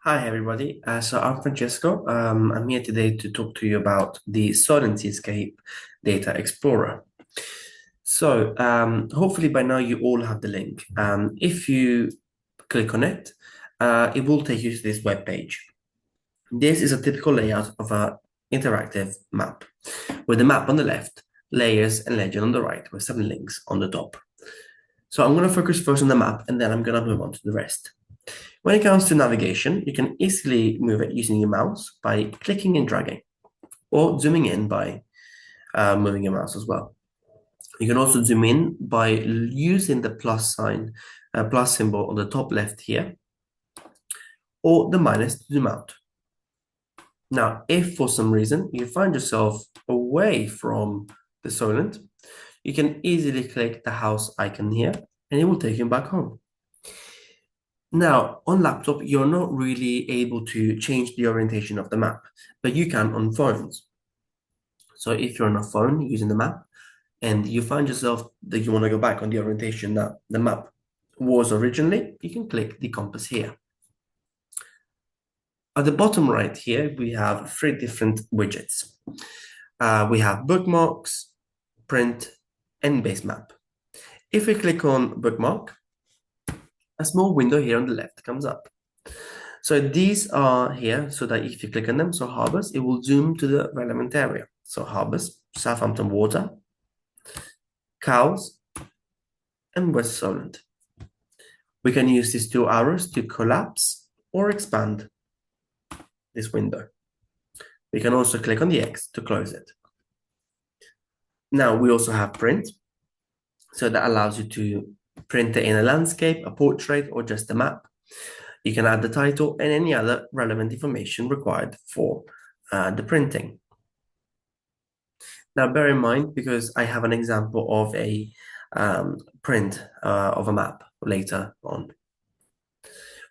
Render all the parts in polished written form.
Hi, everybody. So I'm Francesco. I'm here today to talk to you about the Solent Seascape Data Explorer. Hopefully by now you all have the link. If you click on it, it will take you to this web page. This is a typical layout of an interactive map, with the map on the left, layers and legend on the right, with some links on the top. So I'm going to focus first on the map, and then I'm going to move on to the rest. When it comes to navigation, you can easily move it using your mouse by clicking and dragging, or zooming in by moving your mouse as well. You can also zoom in by using the plus sign, plus symbol on the top left here, or the minus to zoom out. Now, if for some reason you find yourself away from the Solent, you can easily click the house icon here, and it will take you back home. Now, on laptop, you're not really able to change the orientation of the map, but you can on phones. So if you're on a phone using the map and you find yourself that you want to go back on the orientation that the map was originally, you can click the compass here. At the bottom right here, we have three different widgets. We have bookmarks, print, and base map. If we click on bookmark, a small window here on the left comes up. So these are here so that if you click on them, so harbors, it will zoom to the relevant area. So harbors, Southampton Water, Cowes, and West Solent. We can use these two arrows to collapse or expand this window. We can also click on the X to close it. Now we also have print. So that allows you to print it in a landscape, a portrait, or just a map. You can add the title and any other relevant information required for the printing. Now, bear in mind, because I have an example of a print of a map later on.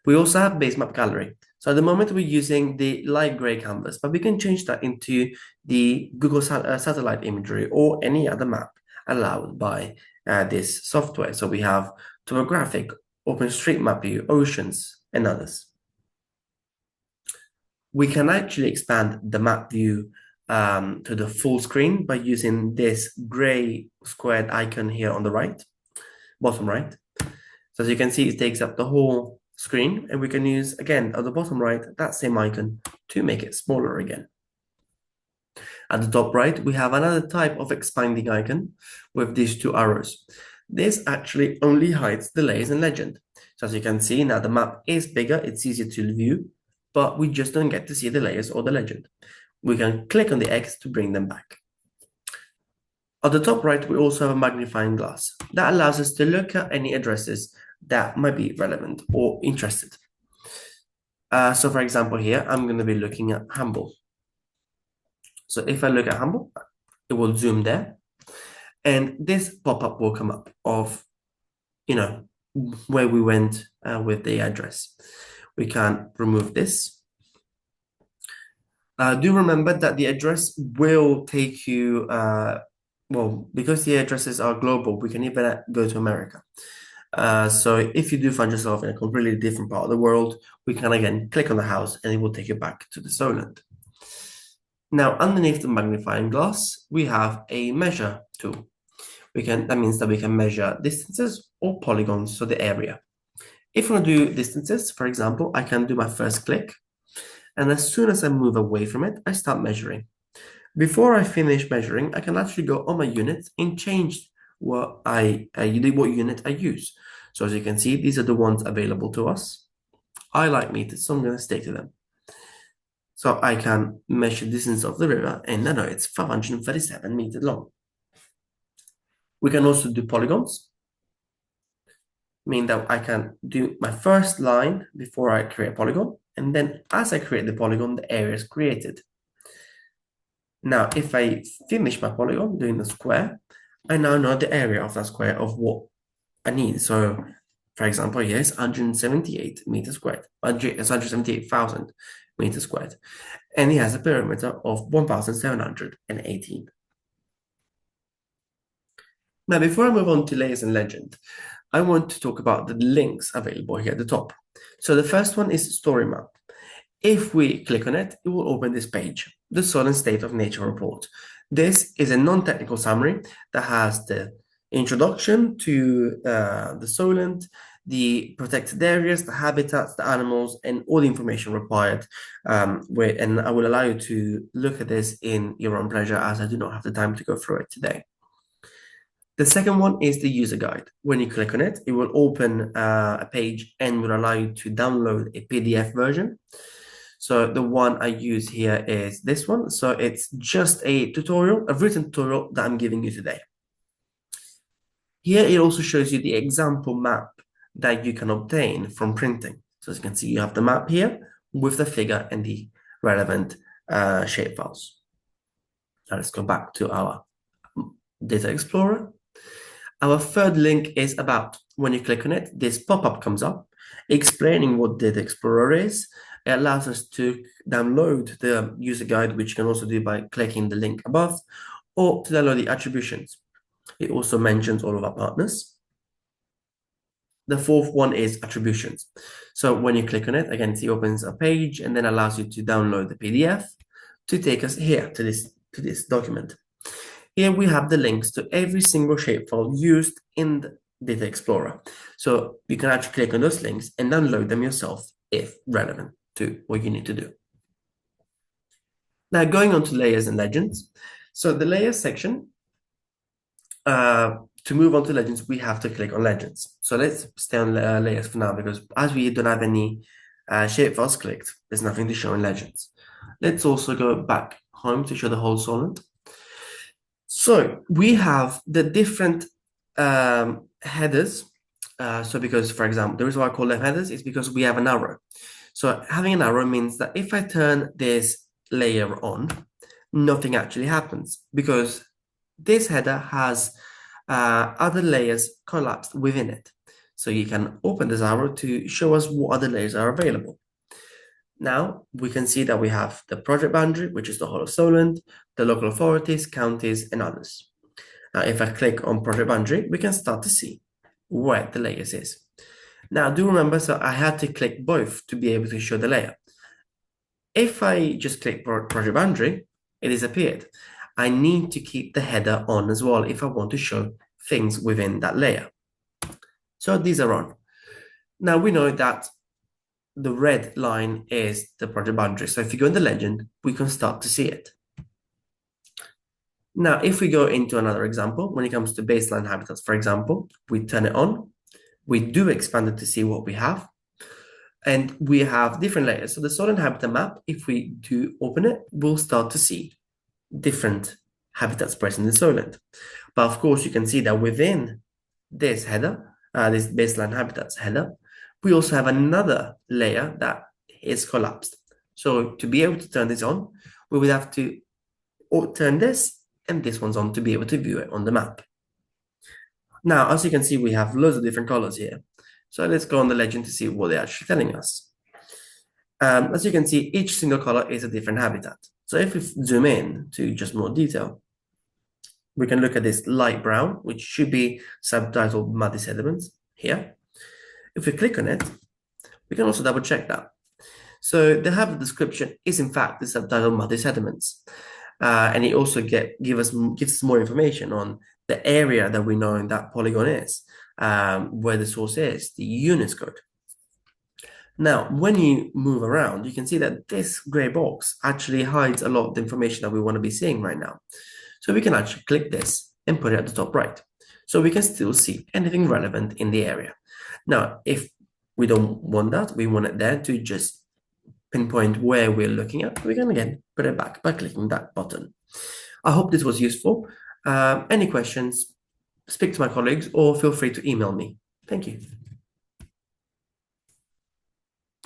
We also have base map gallery. So at the moment we're using the light gray canvas, but we can change that into the Google satellite imagery or any other map allowed by this software. So we have topographic, OpenStreetMap view, oceans, and others. We can actually expand the map view to the full screen by using this gray squared icon here on the right, bottom right. So as you can see, it takes up the whole screen, and we can use, again, at the bottom right, that same icon to make it smaller again. At the top right, we have another type of expanding icon with these two arrows. This actually only hides the layers and legend. So as you can see, now the map is bigger, it's easier to view, but we just don't get to see the layers or the legend. We can click on the X to bring them back. At the top right, we also have a magnifying glass. That allows us to look at any addresses that might be relevant or interested. So for example here, I'm going to be looking at Hamble. So if I look at Hamble, it will zoom there. And this pop-up will come up of, where we went with the address. We can remove this. Do remember that the address will take you, because the addresses are global, we can even go to America. So if you do find yourself in a completely different part of the world, we can again click on the house and it will take you back to the Solent. Now, underneath the magnifying glass, we have a measure tool. That means that we can measure distances or polygons, so the area. If I want to do distances, for example, I can do my first click, and as soon as I move away from it, I start measuring. Before I finish measuring, I can actually go on my units and change what unit I use. So as you can see, these are the ones available to us. I like meters, so I'm going to stick to them. So I can measure the distance of the river, and I know it's 537 meters long. We can also do polygons, meaning that I can do my first line before I create a polygon, and then as I create the polygon, the area is created. Now, if I finish my polygon doing the square, I now know the area of that square of what I need. So, for example, here is 178 meters squared. It's 178,000 meters squared. And it has a perimeter of 1,718. Now, before I move on to layers and legend, I want to talk about the links available here at the top. So the first one is story map. If we click on it, it will open this page, the Solent State of Nature report. This is a non-technical summary that has the introduction to the Solent, the protected areas, the habitats, the animals, and all the information required. And I will allow you to look at this in your own pleasure, as I do not have the time to go through it today. The second one is the user guide. When you click on it, it will open a page and will allow you to download a PDF version. So the one I use here is this one. So it's just a tutorial, a written tutorial that I'm giving you today. Here it also shows you the example map that you can obtain from printing. So as you can see, you have the map here with the figure and the relevant shapefiles. Now let's go back to our Data Explorer. Our third link is about. When you click on it, this pop-up comes up explaining what Data Explorer is. It allows us to download the user guide, which you can also do by clicking the link above, or to download the attributions. It also mentions all of our partners. The fourth one is attributions. So when you click on it, again, it opens a page and then allows you to download the PDF to take us here to this document. Here we have the links to every single shapefile used in the Data Explorer. So you can actually click on those links and download them yourself if relevant to what you need to do. Now going on to layers and legends. So the layers section, to move on to legends, we have to click on legends. So let's stay on layers for now, because as we don't have any shapefiles clicked, there's nothing to show in legends. Let's also go back home to show the whole Solent. So we have the different headers. So because, for example, the reason why I call them headers is because we have an arrow. So having an arrow means that if I turn this layer on, nothing actually happens, because this header has other layers collapsed within it. So you can open this arrow to show us what other layers are available. Now we can see that we have the project boundary, which is the whole of Solent, the local authorities, counties, and others. Now, if I click on project boundary, we can start to see where the layers is. Now, do remember, so I had to click both to be able to show the layer. If I just click project boundary, it disappeared. I need to keep the header on as well if I want to show things within that layer. So these are on. Now we know that the red line is the project boundary. So if you go in the legend, we can start to see it. Now, if we go into another example, when it comes to baseline habitats, for example, we turn it on. We do expand it to see what we have. And we have different layers. So the Solent habitat map, if we do open it, we'll start to see different habitats present in Solent. But of course, you can see that within this header, this baseline habitats header, we also have another layer that is collapsed. So to be able to turn this on, we would have to turn this and this one's on to be able to view it on the map. Now, as you can see, we have loads of different colors here. So let's go on the legend to see what they're actually telling us. As you can see, each single color is a different habitat. So if we zoom in to just more detail, we can look at this light brown, which should be subtitled muddy sediments here. If we click on it, we can also double check that. So the habitat description is in fact the subtitle muddy sediments. And it also gives us more information on the area that we know in that polygon is, where the source is, the units code. Now, when you move around, you can see that this gray box actually hides a lot of the information that we want to be seeing right now. So we can actually click this and put it at the top right. So we can still see anything relevant in the area. Now, if we don't want that, we want it there to just pinpoint where we're looking at, we can again put it back by clicking that button. I hope this was useful. Any questions, speak to my colleagues or feel free to email me. Thank you.